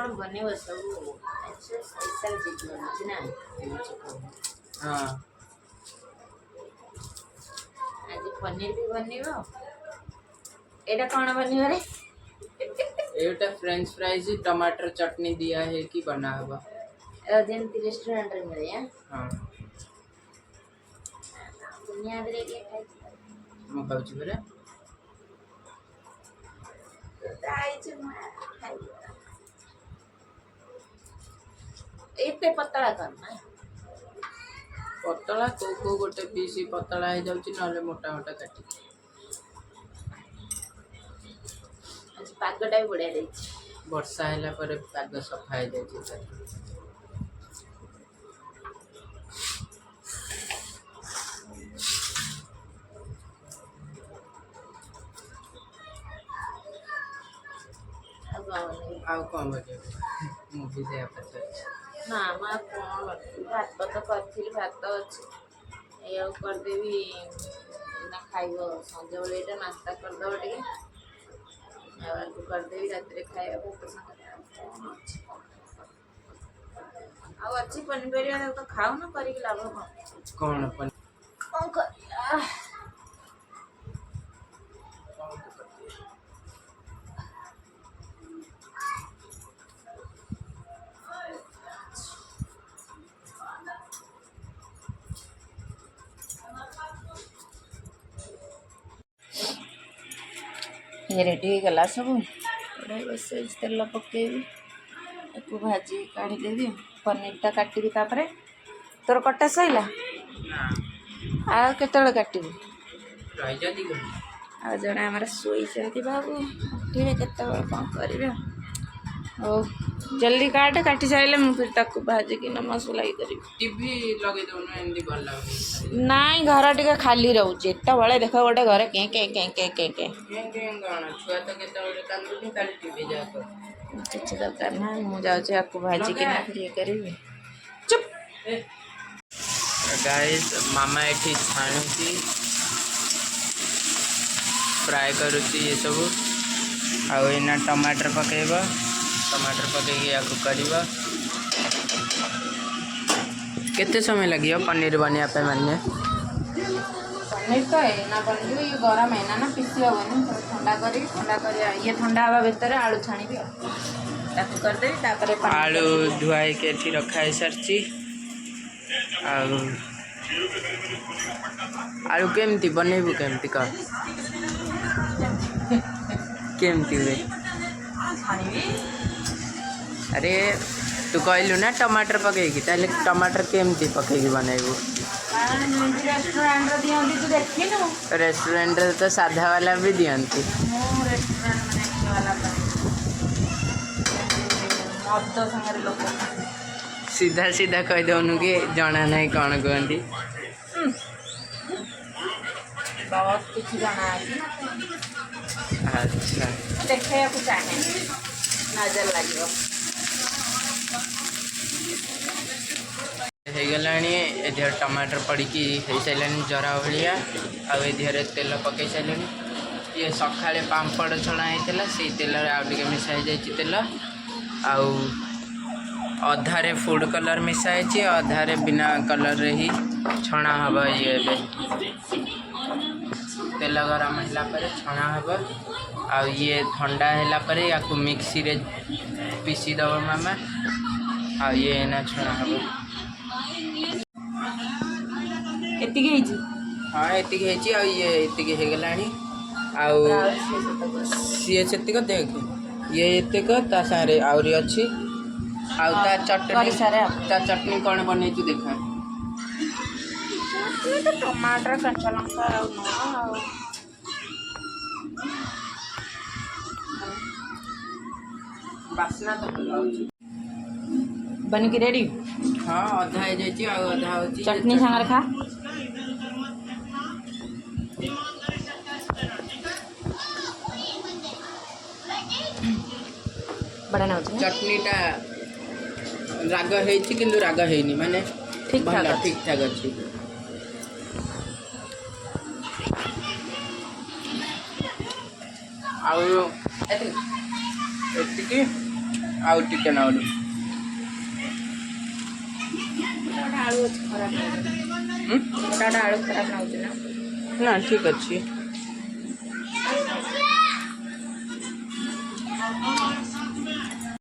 कौन बने सब स्पेशल चीज बनी ना हाँ आज पनीर भी बनिबो एटा कौन बनिबो रे एटा फ्रेंच फ्राइज टमाटर चटनी दिया है कि बना हवा जेमती रेस्टोरेंट रे मिले हाँ दुनिया रे के खाइ मु खाउची परे आइछ म खाइ एते पतला करना पतला को गोटे पीस पतला हो जाउची नले मोटा मोटा काटी आज पागटा भी बढ़िया देछि वर्षा हैला पर पाग सफा हो जाउची आउ कौन बजे मूवी से पचार ना मैं कौन भात तो करथिल भात अछि ए कर देबी ना खाइबो संजे बेले एटा नाश्ता कर दो टिके और को कर देबी रात रे खाइबो पसंद आ अच्छी पनीपरिया तो खाओ ना करी के लाभ कौन कौन कर ये रेडी हो गला सब कढ़ाई बसे तेल पकेबी एक भाजी काढ़ी देवी पनीरटा काटबी तापर तोर कटा सैला आ केतले काटबी रही जाती आ जड़े आमर शोई बाबू उठे केत कौन कर जल्दी काट काटी सारे मुझे फिर तक भाजी कि मसला करी टीवी लगे दो ना एंदी भल लागे नाई घर टिके खाली रहउचे एटा बळे देख गोटे घर के के के के के के गाना छुआ तो केते बड़े कांदुनी खाली टीवी जा तो किसी दरकार ना मु जाउचे आपको भाजी कि ना फिर ये करी चुप गाइस मामा एठी छाणुची फ्राई करुची ये सब आ एना टमाटर पकेबा टमाटर पकई या करवा केते समय लगे पनीर बनिया पे माने पनीर तो है ना बन ये गरम है ना पिसी हेनी ठंडा कर ये ठंडा हवा भितर आलू छाणी कर देवी आलू धुआई के रखा है सरची आलू केमती बनैबू केमती कर केमती हुए अरे तू कहलु ना टमाटर पकईकी ताले टमाटर केमती पकईकी बनैबू रेस्टोरेंट तो साधा वाला भी दियंती सीधा सीधा कह दौनु कि जना नहीं कौन कहती बहुत कुछ जाना अच्छा देखा चाहे नजर लगे हो टमाटर पड़ी हो सारे जरा भाया आधे तेल पकई सारे ये सका पापड़ छणा होता से तेल आगे मिसाई जाइए तेल आधारे फूड कलर मिसाई अधारे बिना कलर ही छणा हम ये तेल गरम है छणा हम आ ये ठंडा है या मिक्सी रे पीसी दब मामा आ ये ना छणा हम हाँ एतिक ये होगला सी से देख ये एतिक सारे आहरी अच्छी चटनी कौन बन देखा टमाटर कंचा लंका बास्ना तो बन की रेडी हाँ अधा हो अधा हो चटनी सागर खा बड़ा ना चटनीटा राग है कि राग है माने ठीक ठाक अच्छी आउ टिके ना गोटे आलू खराब ना गोटे आलू खराब ना ना ठीक अच्छी